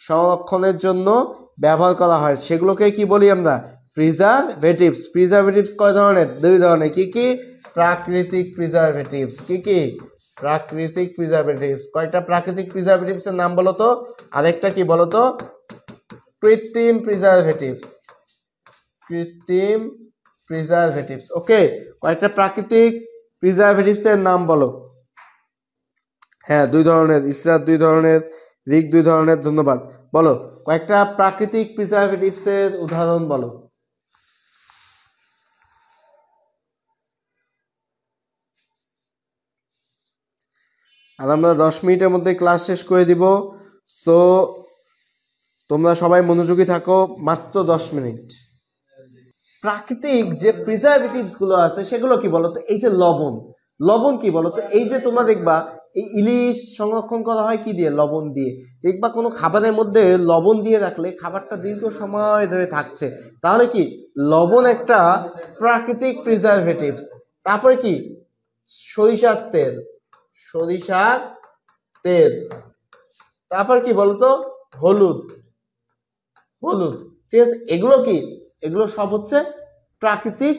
সংরক্ষণের জন্য ব্যবহার করা হয় সেগুলোকে কি বলি আমরা? প্রিজারভেটিভস। প্রিজারভেটিভস কয় ধরনের? দুই ধরনের। কি কি? প্রাকৃতিক প্রিজারভেটিভস। কি কি? প্রাকৃতিক প্রিজারভেটিভস। কয়টা প্রাকৃতিক প্রিজারভেটিভস এর নাম বলো তো? আরেকটা কি বলো তো? কৃত্রিম প্রিজারভেটিভস। কৃত্রিম প্রিজারভেটিভস। ওকে, কয়েকটা প্রাকৃতিক প্রিজারভেটিভস এর নাম বলো। হ্যাঁ, দুই ধরনের। ইসরাত দুই ধরনের, রিক দুই ধরনের। ধন্যবাদ। বলো কয়েকটা প্রাকৃতিক প্রিজারভেটিভস এর উদাহরণ বলো। আর আমরা 10 মিনিটের মধ্যে ক্লাস শেষ করে দিব। সো তোমরা সবাই মনোযোগী থাকো, মাত্র 10 মিনিট। প্রাকৃতিক যে প্রিজারভেটিভস গুলো আছে সেগুলো কি বলতো? এই যে লবণ, লবণ কি বলতো? এই যে তোমরা দেখবা এই ইলিশ সংরক্ষণ করা হয় কি দিয়ে? লবণ দিয়ে। দেখবা কোনো খাবারের মধ্যে লবণ দিয়ে রাখলে খাবারটা দীর্ঘ সময় ধরে থাকছে, তাহলে কি লবণ একটা প্রাকৃতিক প্রিজারভেটিভস। তারপরে কি? সরিষার তেল, সরিষার তেল। তারপর কি বলতো? হলুদ, হলুদ। ঠিক আছে, এগুলো কি? এগুলো সব হচ্ছে প্রাকৃতিক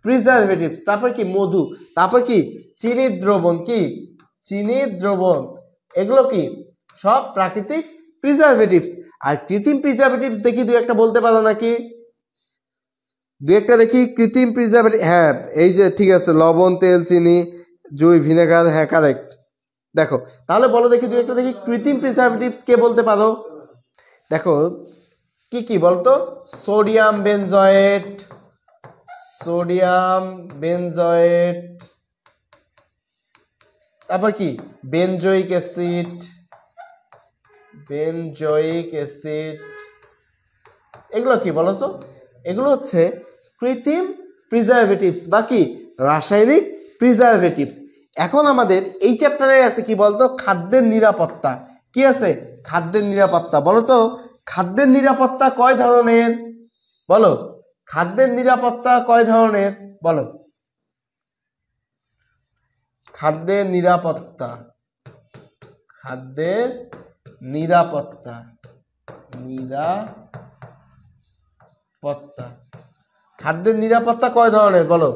প্রিজারভেটিভস। তারপর কি? মধু। তারপর কি? চিনির দ্রবণ। কি? চিনির দ্রবণ। এগুলো কি? সব প্রাকৃতিক প্রিজারভেটিভস। আর কৃত্রিম প্রিজারভেটিভস দেখি দুই একটা বলতে পারো নাকি? দুই একটা দেখি কৃত্রিম প্রিজারভেটিভ। হ্যাঁ, এই যে ঠিক আছে, লবণ, তেল, চিনি, জুই, ভিনেগার। হ্যাঁ, কারেক্ট। দেখো তাহলে বলো দেখি দুই একটা দেখি কৃত্রিম প্রিজারভেটিভস কে বলতে পারো? দেখো কি কি বলতো? Sodium benzoate, sodium benzoate. তারপর কি? Benzoic acid, benzoic acid. এগুলো কি বলতো? এগুলো হচ্ছে কৃত্রিম প্রিজারভেটিভস বা কি রাসায়নিক প্রিজারভেটিভস। এখন আমাদের এই চ্যাপ্টারে আছে কি বলতো? খাদ্যের নিরাপত্তা। কি আছে? খাদ্যের নিরাপত্তা। বলো তো খাদ্যের নিরাপত্তা কয় ধরনের? বলো খাদ্যের নিরাপত্তা কয় ধরনের? বলো খাদ্যের নিরাপত্তা, খাদ্যের নিরাপত্তা, নিরাপত্তা। খাদ্যের নিরাপত্তা কয় ধরনের? বলো